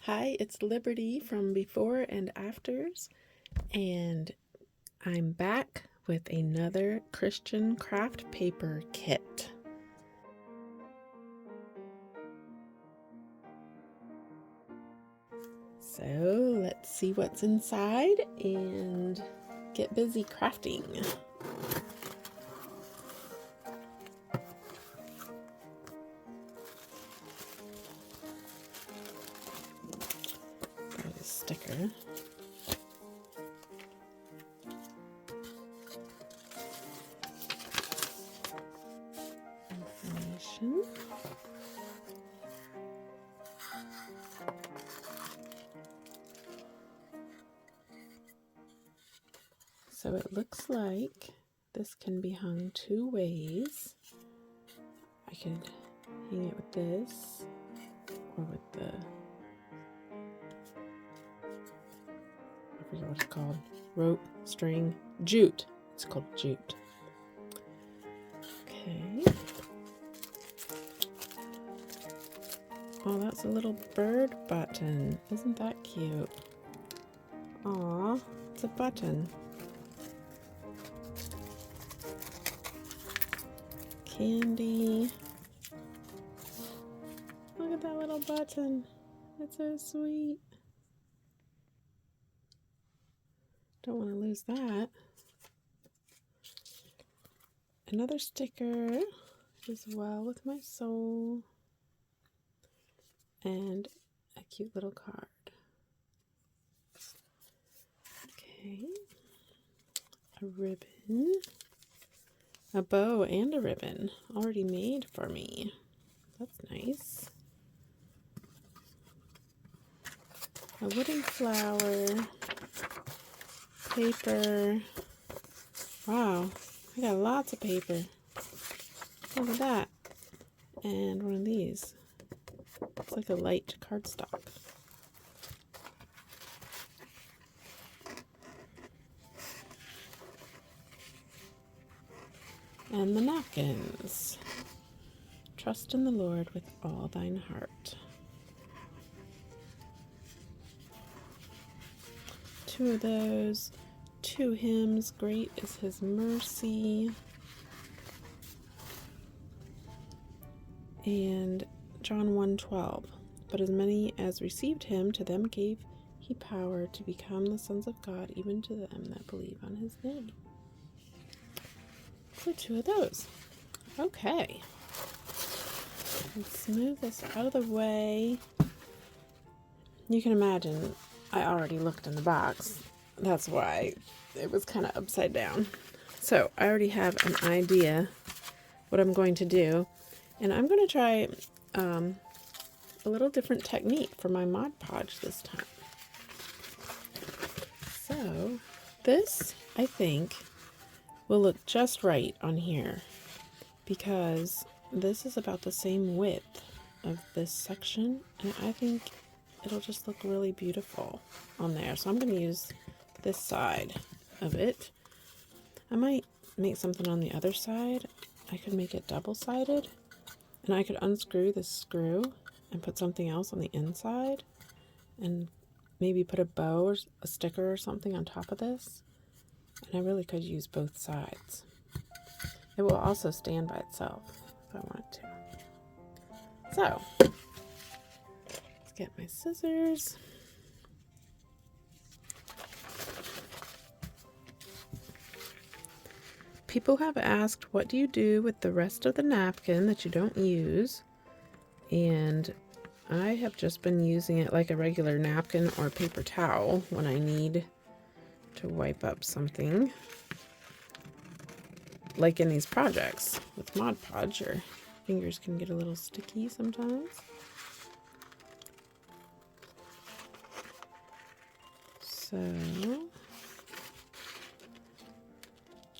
Hi, it's Liberty from Before and Afters, and I'm back with another Christian craft paper kit. So let's see what's inside and get busy crafting. Got a sticker. Information. So it looks like this can be hung two ways. I could hang it with this or with the, I forget what it's called, rope, string, jute. It's called jute. Okay. Oh, that's a little bird button. Isn't that cute? Aw, it's a button. Candy. Look at that little button. It's so sweet. Don't want to lose that. Another sticker as well with my soul. And a cute little card. Okay. A ribbon. A bow and a ribbon already made for me. That's nice. A wooden flower. Paper. Wow, I got lots of paper. Look at that. And one of these. It's like a light cardstock. And the napkins. Trust in the Lord with all thine heart. Two of those. Two hymns. Great is his mercy. And John 1:12. But as many as received him, to them gave he power to become the sons of God, even to them that believe on his name. So two of those. Okay. Let's move this out of the way. You can imagine I already looked in the box. That's why it was kind of upside down. So I already have an idea what I'm going to do. And I'm going to try a little different technique for my Mod Podge this time. So this, I think, will look just right on here because this is about the same width of this section, and I think it'll just look really beautiful on there. So I'm going to use this side of it. I might make something on the other side. I could make it double-sided, and I could unscrew this screw and put something else on the inside and maybe put a bow or a sticker or something on top of this. And I really could use both sides. It will also stand by itself if I want it to. So, let's get my scissors. People have asked, what do you do with the rest of the napkin that you don't use? And I have just been using it like a regular napkin or paper towel when I need to wipe up something. Like in these projects with Mod Podge, your fingers can get a little sticky sometimes. So,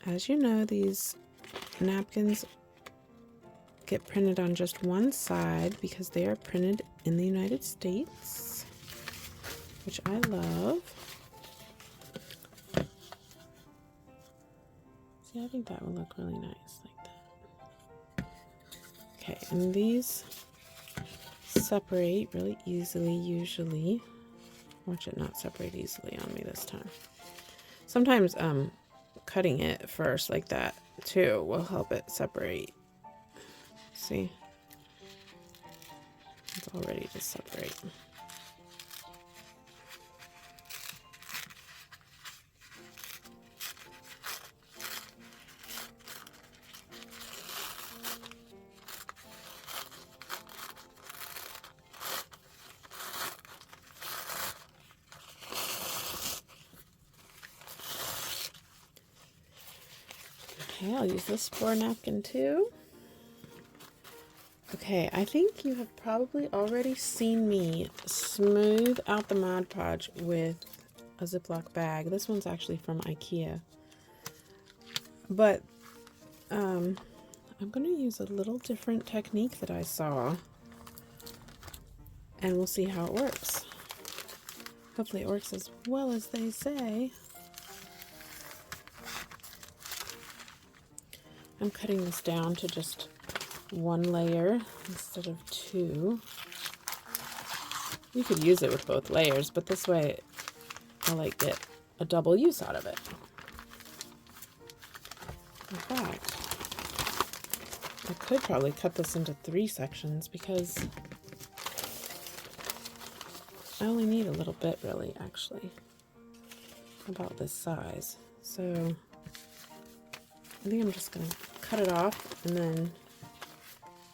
as you know, these napkins get printed on just one side because they are printed in the United States, which I love. See, I think that would look really nice like that. Okay, and these separate really easily usually. Watch it not separate easily on me this time. Sometimes cutting it first like that too will help it separate. See? It's all ready to separate. Okay, I'll use this for a napkin too. Okay, I think you have probably already seen me smooth out the Mod Podge with a Ziploc bag. This one's actually from IKEA. But I'm going to use a little different technique that I saw. And we'll see how it works. Hopefully it works as well as they say. I'm cutting this down to just one layer instead of two. You could use it with both layers, but this way I like get a double use out of it. In fact, I could probably cut this into 3 sections because I only need a little bit really, actually, about this size. So I think I'm just going to cut it off and then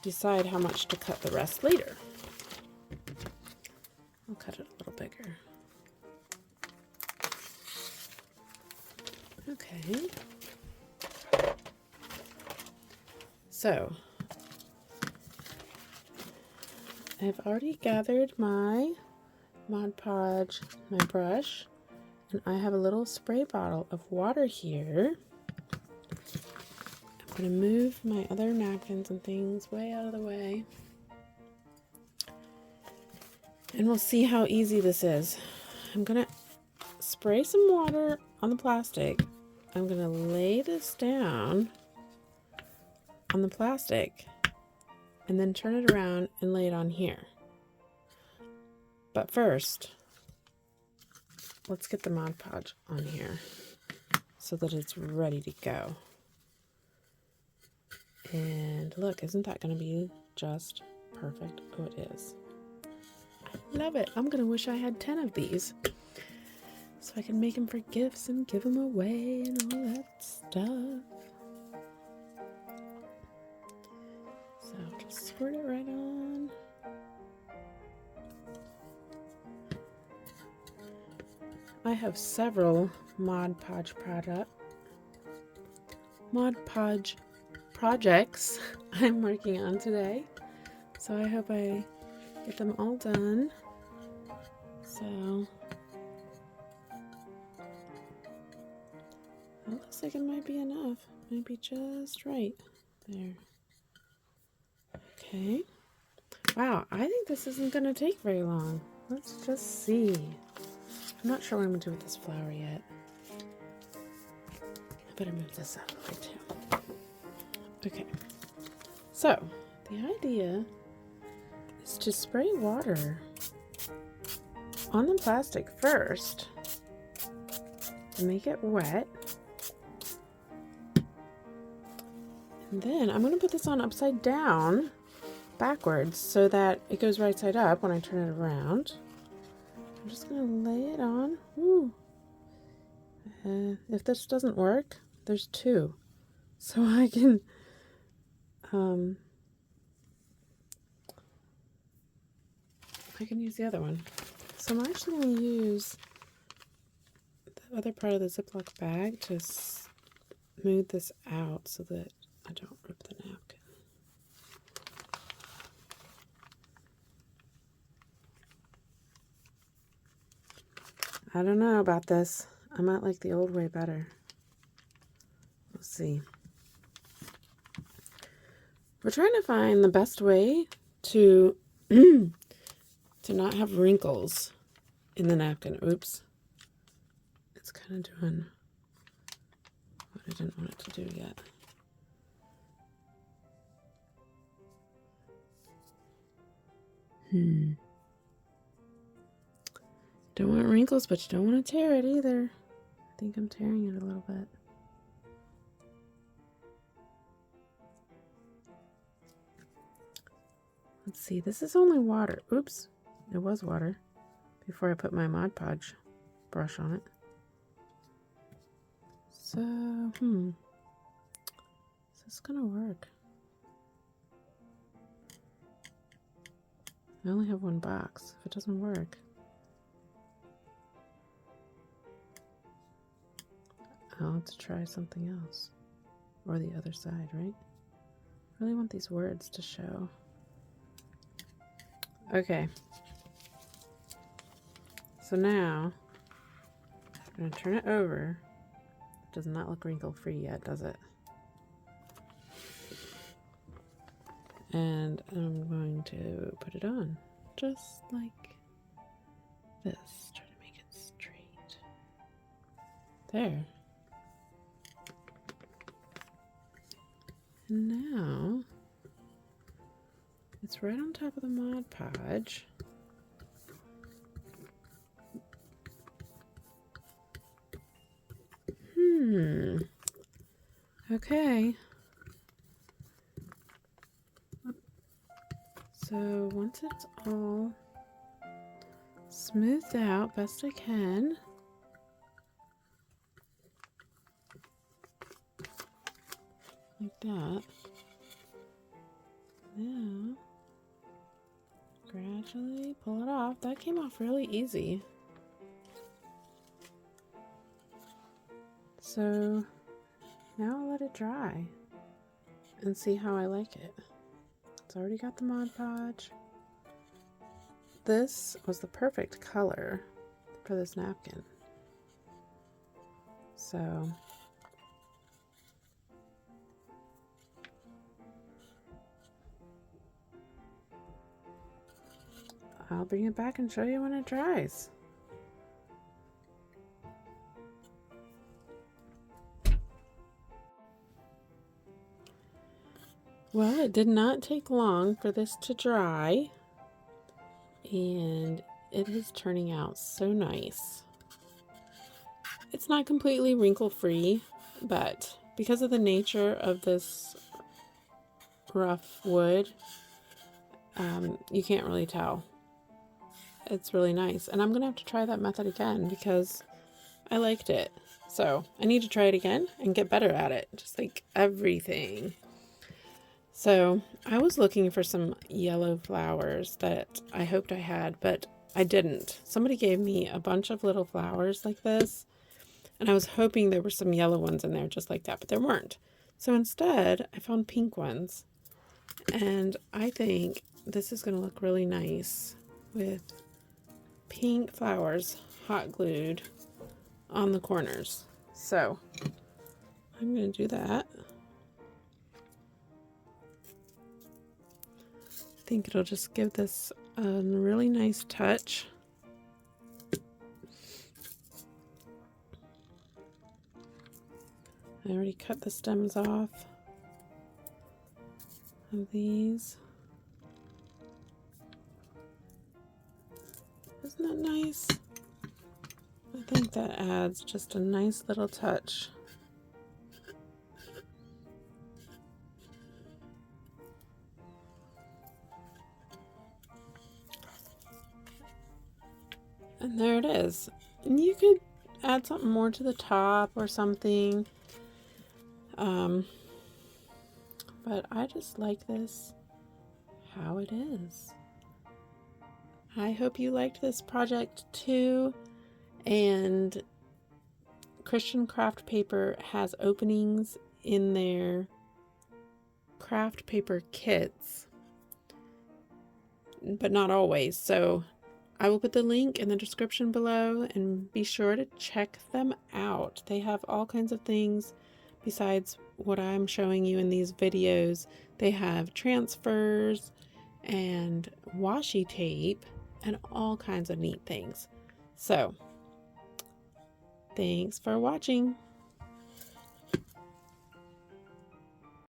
decide how much to cut the rest later. I'll cut it a little bigger. Okay. So I've already gathered my Mod Podge, my brush, and I have a little spray bottle of water here. I'm going to move my other napkins and things way out of the way. And we'll see how easy this is. I'm going to spray some water on the plastic. I'm going to lay this down on the plastic and then turn it around and lay it on here. But first, let's get the Mod Podge on here so that it's ready to go. And look, isn't that going to be just perfect? Oh, it is. I love it. I'm going to wish I had 10 of these so I can make them for gifts and give them away and all that stuff. So just squirt it right on. I have several Mod Podge projects I'm working on today. So I hope I get them all done. So it looks like it might be enough. Might be just right there. Okay. Wow, I think this isn't going to take very long. Let's just see. I'm not sure what I'm going to do with this flower yet. I better move this out of the way too. Okay. So, the idea is to spray water on the plastic first to make it wet. And then I'm going to put this on upside down, backwards, so that it goes right side up when I turn it around. I'm just going to lay it on. Woo. If this doesn't work, there's 2. So I can use the other one. So I'm actually going to use the other part of the Ziploc bag to smooth this out so that I don't rip the napkin. I don't know about this. I might like the old way better. We'll see. We're trying to find the best way to to not have wrinkles in the napkin. Oops. It's kind of doing what I didn't want it to do yet. Don't want wrinkles, but you don't want to tear it either. I think I'm tearing it a little bit. Let's see, this is only water. Oops, it was water before I put my Mod Podge brush on it. So, is this gonna work? I only have one box. If it doesn't work, I'll have to try something else. Or the other side, right? I really want these words to show. Okay. So now, I'm going to turn it over. It does not look wrinkle-free yet, does it? And I'm going to put it on, just like this. Try to make it straight. There. And now, it's right on top of the Mod Podge. Okay. So once it's all smoothed out best I can, like that, now gradually pull it off. That came off really easy. So now I'll let it dry and see how I like it. It's already got the Mod Podge. This was the perfect color for this napkin. So I'll bring it back and show you when it dries. Well, it did not take long for this to dry, and it is turning out so nice. It's not completely wrinkle-free, but because of the nature of this rough wood, you can't really tell. It's really nice, and I'm gonna have to try that method again because I liked it. So I need to try it again and get better at it, just like everything. So I was looking for some yellow flowers that I hoped I had, but I didn't. Somebody gave me a bunch of little flowers like this, and I was hoping there were some yellow ones in there just like that, but there weren't. So instead, I found pink ones, and I think this is going to look really nice with pink flowers hot glued on the corners. So I'm going to do that. I think it'll just give this a really nice touch. I already cut the stems off of these. Isn't that nice? I think that adds just a nice little touch. And there it is. And you could add something more to the top or something. But I just like this how it is. I hope you liked this project too. And Christian Craft Paper has openings in their craft paper kits, but not always. So I will put the link in the description below and be sure to check them out. They have all kinds of things besides what I'm showing you in these videos. They have transfers and washi tape and all kinds of neat things. So thanks for watching.